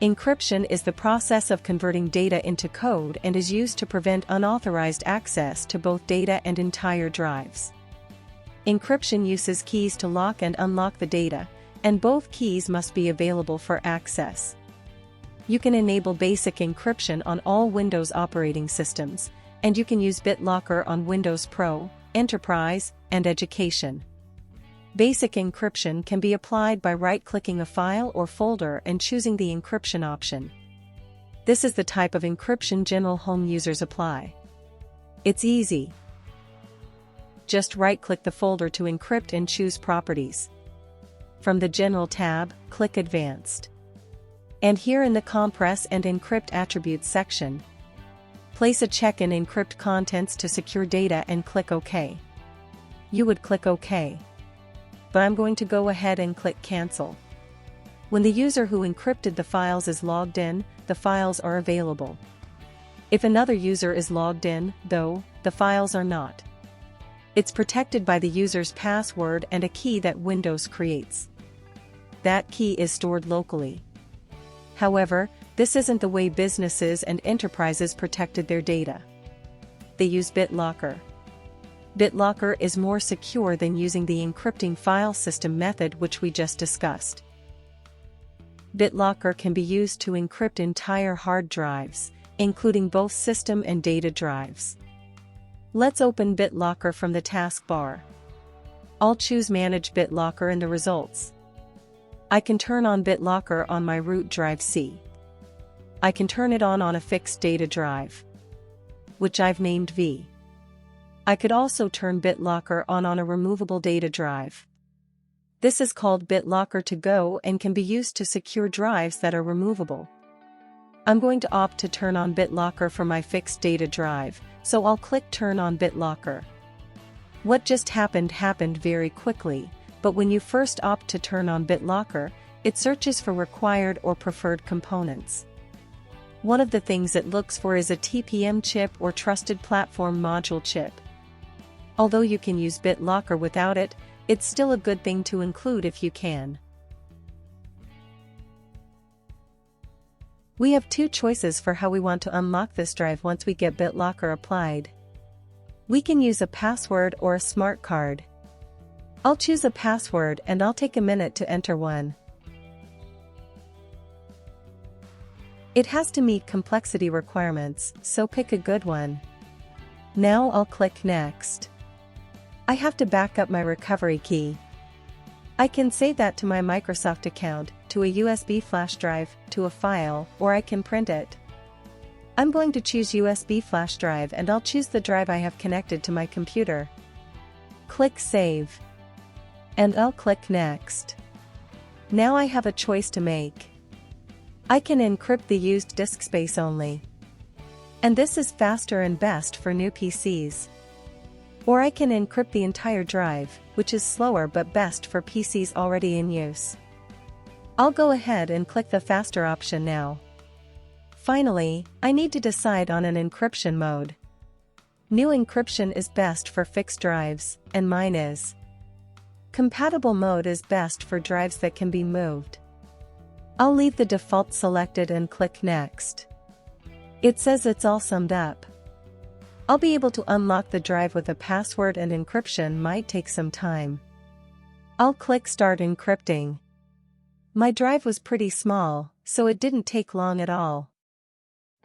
Encryption is the process of converting data into code and is used to prevent unauthorized access to both data and entire drives. Encryption uses keys to lock and unlock the data, and both keys must be available for access. You can enable basic encryption on all Windows operating systems, and you can use BitLocker on Windows Pro, Enterprise, and Education. Basic encryption can be applied by right-clicking a file or folder and choosing the encryption option. This is the type of encryption general home users apply. It's easy. Just right-click the folder to encrypt and choose Properties. From the General tab, click Advanced. And here in the Compress and Encrypt Attributes section, place a check in Encrypt Contents to secure data and click OK. You would click OK. But I'm going to go ahead and click Cancel. When the user who encrypted the files is logged in, the files are available. If another user is logged in, though, the files are not. It's protected by the user's password and a key that Windows creates. That key is stored locally. However, this isn't the way businesses and enterprises protected their data. They use BitLocker. BitLocker is more secure than using the encrypting file system method which we just discussed. BitLocker can be used to encrypt entire hard drives, including both system and data drives. Let's open BitLocker from the taskbar. I'll choose Manage BitLocker in the results. I can turn on BitLocker on my root drive C. I can turn it on a fixed data drive, which I've named V. I could also turn BitLocker on a removable data drive. This is called BitLocker to go and can be used to secure drives that are removable. I'm going to opt to turn on BitLocker for my fixed data drive, so I'll click Turn on BitLocker. What just happened very quickly, but when you first opt to turn on BitLocker, it searches for required or preferred components. One of the things it looks for is a TPM chip or Trusted Platform Module chip. Although you can use BitLocker without it, it's still a good thing to include if you can. We have two choices for how we want to unlock this drive once we get BitLocker applied. We can use a password or a smart card. I'll choose a password and I'll take a minute to enter one. It has to meet complexity requirements, so pick a good one. Now I'll click Next. I have to back up my recovery key. I can save that to my Microsoft account, to a USB flash drive, to a file, or I can print it. I'm going to choose USB flash drive and I'll choose the drive I have connected to my computer. Click Save. And I'll click Next. Now I have a choice to make. I can encrypt the used disk space only. And this is faster and best for new PCs. Or I can encrypt the entire drive, which is slower but best for PCs already in use. I'll go ahead and click the faster option now. Finally, I need to decide on an encryption mode. New encryption is best for fixed drives, and mine is. Compatible mode is best for drives that can be moved. I'll leave the default selected and click Next. It says it's all summed up. I'll be able to unlock the drive with a password and encryption might take some time. I'll click Start Encrypting. My drive was pretty small, so it didn't take long at all.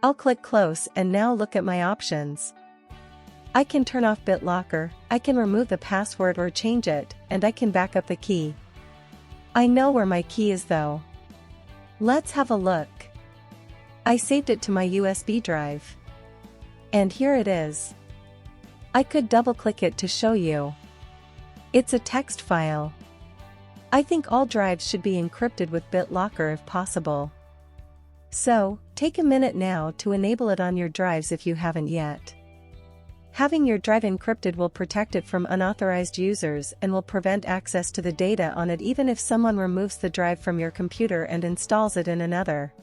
I'll click Close and now look at my options. I can turn off BitLocker, I can remove the password or change it, and I can back up the key. I know where my key is though. Let's have a look. I saved it to my USB drive. And here it is. I could double-click it to show you. It's a text file. I think all drives should be encrypted with BitLocker if possible. So, take a minute now to enable it on your drives if you haven't yet. Having your drive encrypted will protect it from unauthorized users and will prevent access to the data on it even if someone removes the drive from your computer and installs it in another.